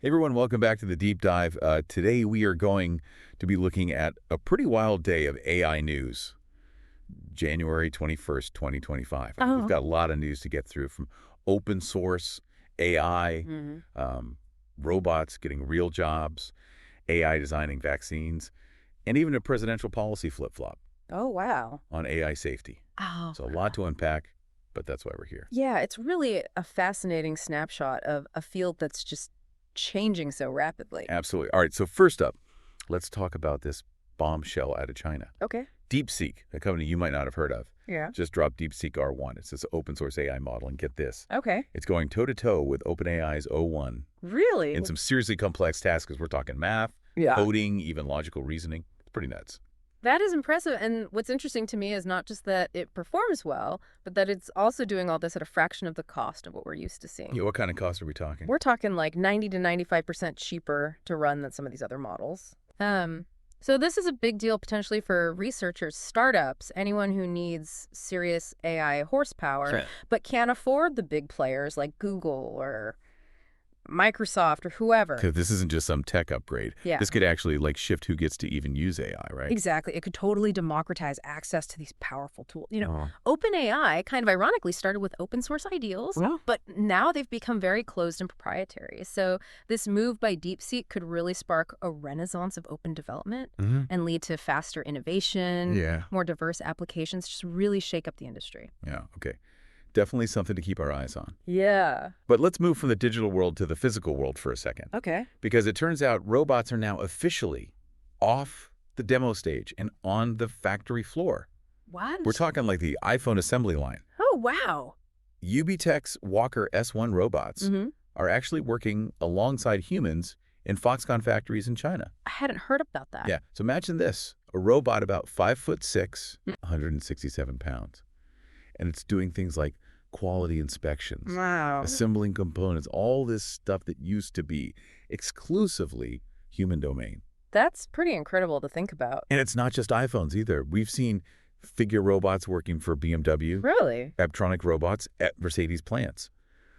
Hey everyone, welcome back to the Deep Dive. Today we are going to be looking at a pretty wild day of AI news. January 21st, 2025. We've got a lot of news to get through, from open source, AI, robots getting real jobs, AI designing vaccines, and even a presidential policy flip-flop. Oh, wow. On AI safety. Oh. So a lot to unpack, but that's why we're here. Yeah, it's really a fascinating snapshot of a field that's just changing so rapidly. Absolutely. All right, so first up, let's talk about this bombshell out of China. Okay. DeepSeek, a company you might not have heard of, Yeah. just dropped DeepSeek R1. It's this open source AI model, and get this. Okay. It's going toe-to-toe with OpenAI's O1 Really? in some seriously complex tasks, because we're talking math, coding, even logical reasoning. It's pretty nuts. That is impressive. And what's interesting to me is not just that it performs well, but that it's also doing all this at a fraction of the cost of what we're used to seeing. Yeah, what kind of cost are we talking? We're talking like 90 to 95% cheaper to run than some of these other models. So this is a big deal potentially for researchers, startups, anyone who needs serious AI horsepower, but can't afford the big players like Google or Microsoft or whoever. Because this isn't just some tech upgrade. Yeah. This could actually shift who gets to even use AI, right? Exactly. It could totally democratize access to these powerful tools. OpenAI kind of ironically started with open source ideals, but now they've become very closed and proprietary. So this move by DeepSeek could really spark a renaissance of open development and lead to faster innovation, more diverse applications, just really shake up the industry. Yeah, okay. Definitely something to keep our eyes on. Yeah. But let's move from the digital world to the physical world for a second. Okay. Because it turns out robots are now officially off the demo stage and on the factory floor. What? We're talking like the iPhone assembly line. Oh, wow. UBTech's Walker S1 robots are actually working alongside humans in Foxconn factories in China. I hadn't heard about that. Yeah. So imagine this. A robot about 5'6", 167 pounds. And it's doing things like quality inspections, assembling components, all this stuff that used to be exclusively human domain. That's pretty incredible to think about. And it's not just iPhones either. We've seen figure robots working for BMW. Really? Apptronic robots at Mercedes plants.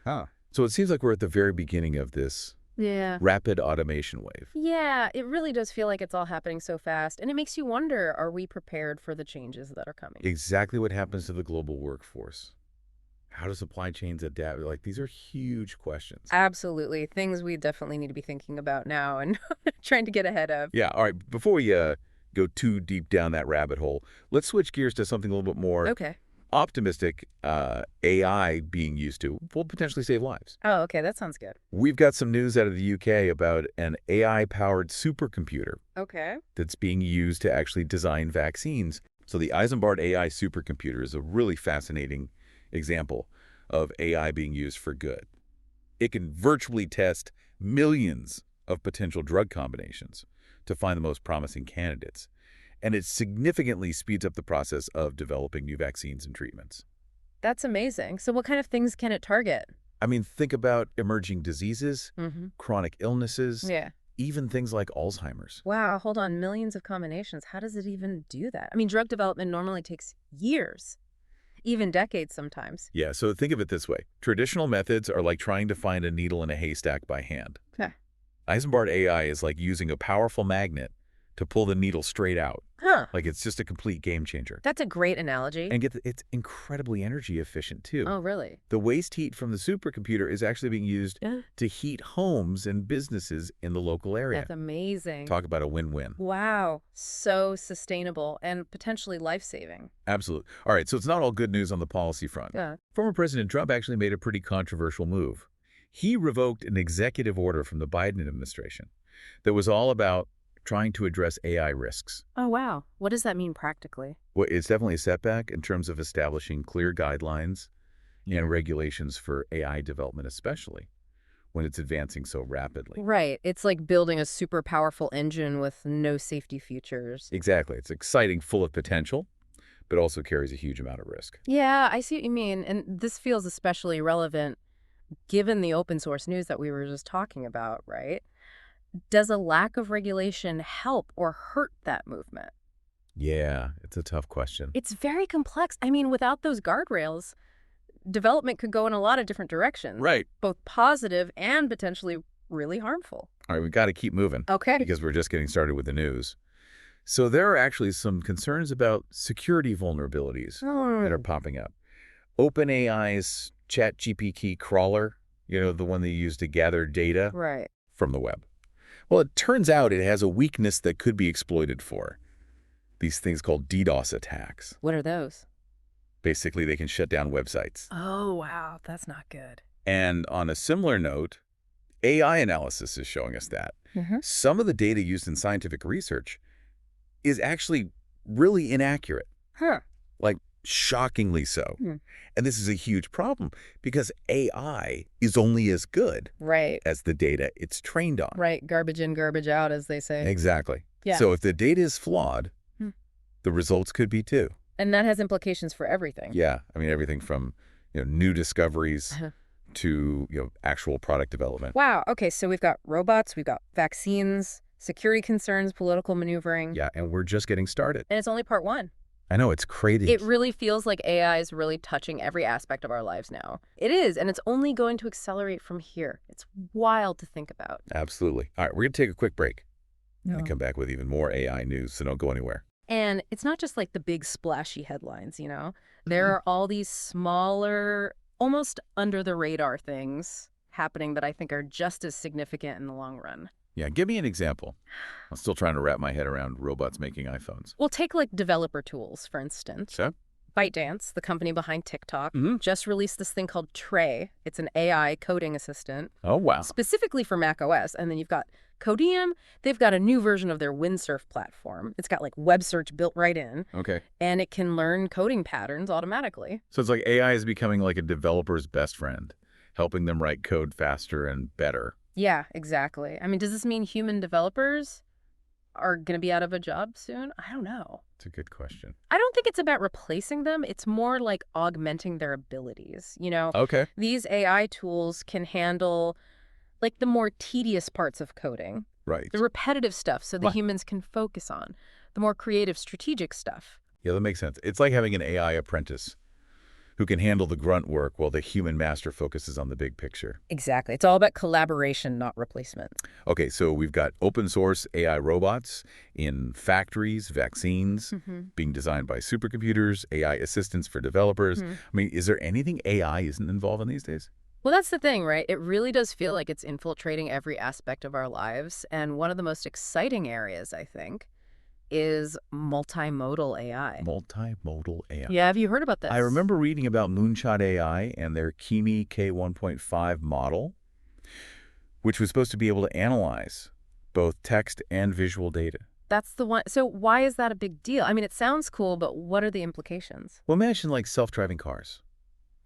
So it seems like we're at the very beginning of this rapid automation wave. Yeah, it really does feel like it's all happening so fast. And it makes you wonder, are we prepared for the changes that are coming? Exactly what happens to the global workforce. How do supply chains adapt? These are huge questions. Absolutely. Things we definitely need to be thinking about now and trying to get ahead of. Yeah, all right. Before we go too deep down that rabbit hole, let's switch gears to something a little bit more optimistic. AI being used to will potentially save lives. Oh, okay. That sounds good. We've got some news out of the UK about an AI-powered supercomputer that's being used to actually design vaccines. So the Isambard AI supercomputer is a really fascinating example of AI being used for good. It can virtually test millions of potential drug combinations to find the most promising candidates. And it significantly speeds up the process of developing new vaccines and treatments. That's amazing. So what kind of things can it target? I mean, think about emerging diseases, chronic illnesses, even things like Alzheimer's. Wow, hold on. Millions of combinations. How does it even do that? I mean, drug development normally takes years, even decades sometimes. Yeah, so think of it this way. Traditional methods are like trying to find a needle in a haystack by hand. Isambard AI is like using a powerful magnet to pull the needle straight out. Like it's just a complete game changer. That's a great analogy. And it's incredibly energy efficient too. Oh, really? The waste heat from the supercomputer is actually being used to heat homes and businesses in the local area. That's amazing. Talk about a win-win. Wow. So sustainable and potentially life-saving. Absolutely. All right, so it's not all good news on the policy front. Former President Trump actually made a pretty controversial move. He revoked an executive order from the Biden administration that was all about trying to address AI risks. Oh, wow. What does that mean practically? Well, it's definitely a setback in terms of establishing clear guidelines and regulations for AI development, especially when it's advancing so rapidly. Right. It's like building a super powerful engine with no safety features. Exactly. It's exciting, full of potential, but also carries a huge amount of risk. Yeah, I see what you mean. And this feels especially relevant given the open source news that we were just talking about, right? Does a lack of regulation help or hurt that movement? Yeah, it's a tough question. It's very complex. I mean, without those guardrails, development could go in a lot of different directions. Right. Both positive and potentially really harmful. All right, we've got to keep moving. Okay. Because we're just getting started with the news. So there are actually some concerns about security vulnerabilities that are popping up. OpenAI's ChatGPT crawler, the one they use to gather data from the web. Well, it turns out it has a weakness that could be exploited for these things called DDoS attacks. What are those? Basically, they can shut down websites. Oh, wow. That's not good. And on a similar note, AI analysis is showing us that. Some of the data used in scientific research is actually really inaccurate. Like, shockingly so. And this is a huge problem because AI is only as good as the data it's trained on. Right. Garbage in, garbage out, as they say. Exactly. Yeah. So if the data is flawed, the results could be too. And that has implications for everything. Yeah. I mean, everything from new discoveries to actual product development. Wow. Okay. So we've got robots, we've got vaccines, security concerns, political maneuvering. Yeah. And we're just getting started. And it's only part one. I know, it's crazy. It really feels like AI is really touching every aspect of our lives now. It is, and it's only going to accelerate from here. It's wild to think about. Absolutely. All right, we're going to take a quick break and come back with even more AI news, so don't go anywhere. And it's not just like the big splashy headlines, There are all these smaller, almost under-the-radar things happening that I think are just as significant in the long run. Yeah, give me an example. I'm still trying to wrap my head around robots making iPhones. Well, take like developer tools, for instance. So? ByteDance, the company behind TikTok, just released this thing called Trey. It's an AI coding assistant. Oh, wow. Specifically for macOS. And then you've got Codium. They've got a new version of their Windsurf platform. It's got like web search built right in. Okay. And it can learn coding patterns automatically. So it's like AI is becoming like a developer's best friend, helping them write code faster and better. Yeah, exactly. I mean, does this mean human developers are going to be out of a job soon? I don't know. It's a good question. I don't think it's about replacing them. It's more like augmenting their abilities. Okay. These AI tools can handle like the more tedious parts of coding. Right. The repetitive stuff so the humans can focus on. The more creative, strategic stuff. Yeah, that makes sense. It's like having an AI apprentice who can handle the grunt work while the human master focuses on the big picture. Exactly. It's all about collaboration, not replacement. Okay, so we've got open source AI robots in factories, vaccines, being designed by supercomputers, AI assistants for developers. I mean, is there anything AI isn't involved in these days? Well, that's the thing, right? It really does feel like it's infiltrating every aspect of our lives. And one of the most exciting areas, I think, is multimodal AI. Multimodal AI. Yeah, have you heard about this? I remember reading about Moonshot AI and their Kimi K1.5 model, which was supposed to be able to analyze both text and visual data. That's the one. So why is that a big deal? I mean, it sounds cool, but what are the implications? Well, imagine like self-driving cars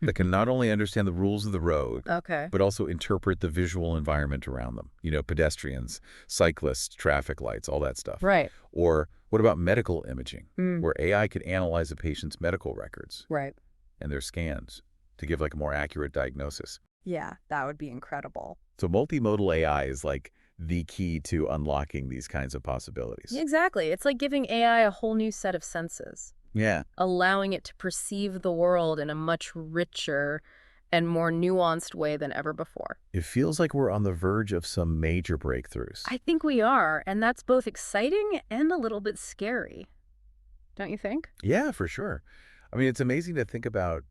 that can not only understand the rules of the road, but also interpret the visual environment around them. Pedestrians, cyclists, traffic lights, all that stuff. Right. Or what about medical imaging, where AI could analyze a patient's medical records and their scans to give like a more accurate diagnosis. Yeah, that would be incredible. So multimodal AI is like the key to unlocking these kinds of possibilities. Exactly. It's like giving AI a whole new set of senses. Yeah. Allowing it to perceive the world in a much richer and more nuanced way than ever before. It feels like we're on the verge of some major breakthroughs. I think we are, and that's both exciting and a little bit scary. Don't you think? Yeah, for sure. I mean, it's amazing to think about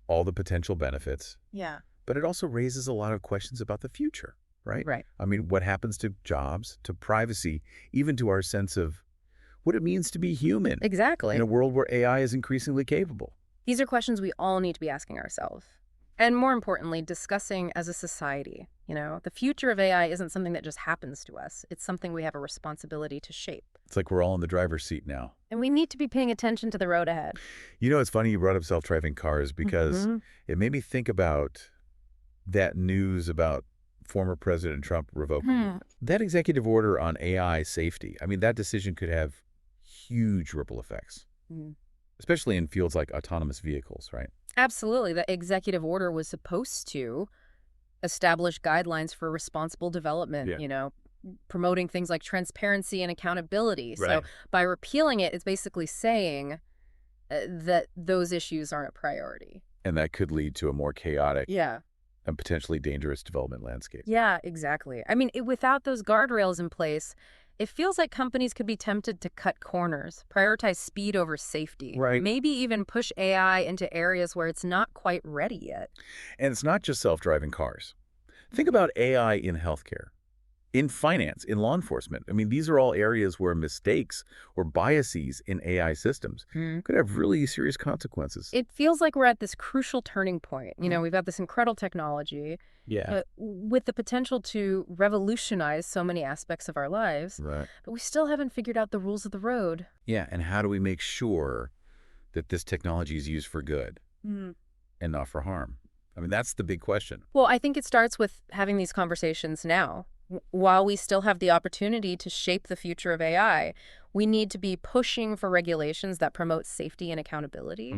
all the potential benefits. Yeah. But it also raises a lot of questions about the future, right? Right. I mean, what happens to jobs, to privacy, even to our sense of what it means to be human. Exactly. In a world where AI is increasingly capable. These are questions we all need to be asking ourselves. And more importantly, discussing as a society. The future of AI isn't something that just happens to us. It's something we have a responsibility to shape. It's like we're all in the driver's seat now. And we need to be paying attention to the road ahead. It's funny you brought up self-driving cars because it made me think about that news about former President Trump revoking that executive order on AI safety. I mean, that decision could have huge ripple effects, especially in fields like autonomous vehicles, right? Absolutely. The executive order was supposed to establish guidelines for responsible development, promoting things like transparency and accountability. Right. So by repealing it, it's basically saying that those issues aren't a priority. And that could lead to a more chaotic a potentially dangerous development landscape. Yeah, exactly. I mean, without those guardrails in place, it feels like companies could be tempted to cut corners, prioritize speed over safety, Right. maybe even push AI into areas where it's not quite ready yet. And it's not just self-driving cars. Think about AI in healthcare, in finance, in law enforcement. I mean, these are all areas where mistakes or biases in AI systems could have really serious consequences. It feels like we're at this crucial turning point. We've got this incredible technology Yeah. with the potential to revolutionize so many aspects of our lives, Right. but we still haven't figured out the rules of the road. Yeah, and how do we make sure that this technology is used for good and not for harm? I mean, that's the big question. Well, I think it starts with having these conversations now. While we still have the opportunity to shape the future of AI, we need to be pushing for regulations that promote safety and accountability.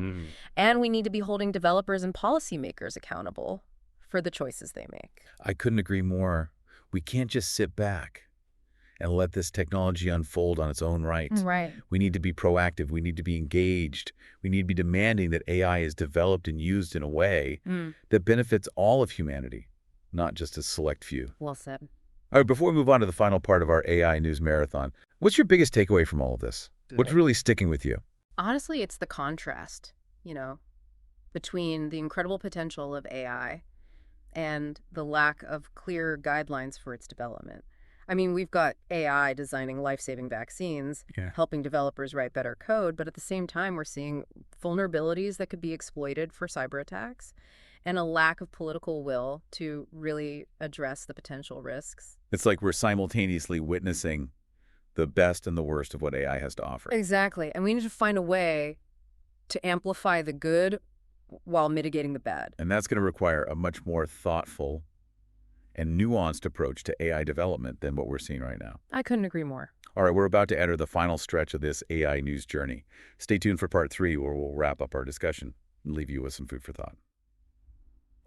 And we need to be holding developers and policymakers accountable for the choices they make. I couldn't agree more. We can't just sit back and let this technology unfold on its own right. Right. We need to be proactive. We need to be engaged. We need to be demanding that AI is developed and used in a way that benefits all of humanity, not just a select few. Well said. All right, before we move on to the final part of our AI news marathon, what's your biggest takeaway from all of this? What's really sticking with you? Honestly, it's the contrast, between the incredible potential of AI and the lack of clear guidelines for its development. I mean, we've got AI designing life-saving vaccines, helping developers write better code, but at the same time, we're seeing vulnerabilities that could be exploited for cyber attacks and a lack of political will to really address the potential risks. It's like we're simultaneously witnessing the best and the worst of what AI has to offer. Exactly. And we need to find a way to amplify the good while mitigating the bad. And that's going to require a much more thoughtful and nuanced approach to AI development than what we're seeing right now. I couldn't agree more. All right, we're about to enter the final stretch of this AI news journey. Stay tuned for part 3, where we'll wrap up our discussion and leave you with some food for thought.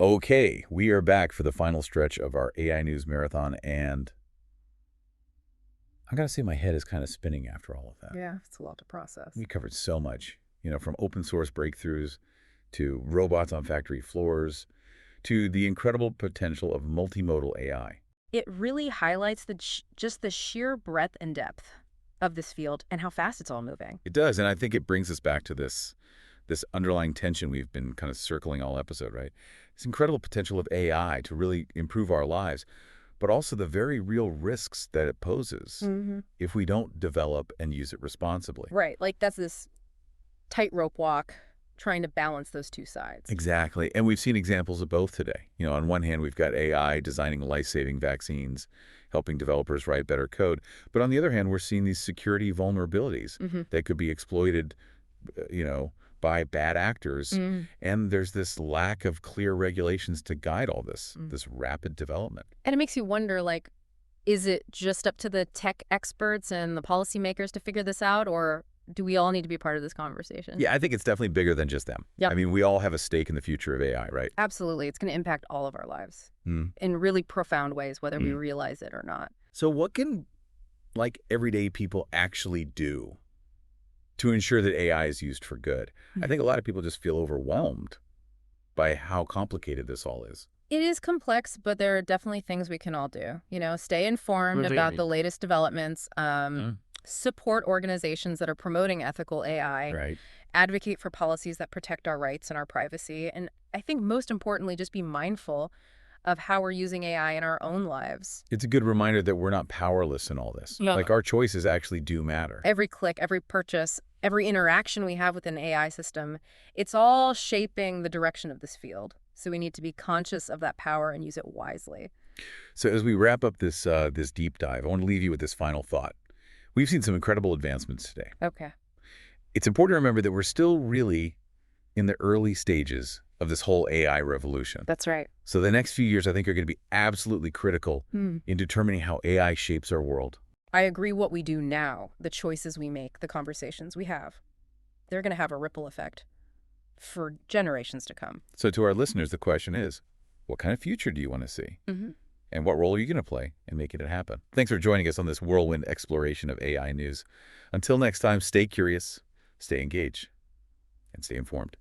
Okay, we are back for the final stretch of our AI news marathon, and I gotta say my head is kind of spinning after all of that. Yeah, it's a lot to process. We covered so much, from open source breakthroughs to robots on factory floors to the incredible potential of multimodal AI. It really highlights just the sheer breadth and depth of this field and how fast it's all moving. It does, and I think it brings us back to this underlying tension we've been kind of circling all episode, right? This incredible potential of AI to really improve our lives, but also the very real risks that it poses if we don't develop and use it responsibly. Right, like that's this tightrope walk trying to balance those two sides. Exactly, and we've seen examples of both today. On one hand, we've got AI designing life-saving vaccines, helping developers write better code. But on the other hand, we're seeing these security vulnerabilities that could be exploited, by bad actors. And there's this lack of clear regulations to guide all this rapid development. And it makes you wonder, is it just up to the tech experts and the policymakers to figure this out, or do we all need to be part of this conversation? Yeah, I think it's definitely bigger than just them. Yep. I mean, we all have a stake in the future of AI, right? Absolutely. It's going to impact all of our lives in really profound ways, whether we realize it or not. So what can, everyday people actually do to ensure that AI is used for good? I think a lot of people just feel overwhelmed by how complicated this all is. It is complex, but there are definitely things we can all do. Stay informed about the latest developments, support organizations that are promoting ethical AI, Right. advocate for policies that protect our rights and our privacy, and I think most importantly, just be mindful of how we're using AI in our own lives. It's a good reminder that we're not powerless in all this. Yeah. Our choices actually do matter. Every click, every purchase, every interaction we have with an AI system, it's all shaping the direction of this field. So we need to be conscious of that power and use it wisely. So as we wrap up this deep dive, I want to leave you with this final thought. We've seen some incredible advancements today. Okay. It's important to remember that we're still really in the early stages of this whole AI revolution. That's right. So the next few years, I think, are going to be absolutely critical in determining how AI shapes our world. I agree. What we do now, the choices we make, the conversations we have, they're going to have a ripple effect for generations to come. So to our listeners, the question is, what kind of future do you want to see? And what role are you going to play in making it happen? Thanks for joining us on this whirlwind exploration of AI news. Until next time, stay curious, stay engaged, and stay informed.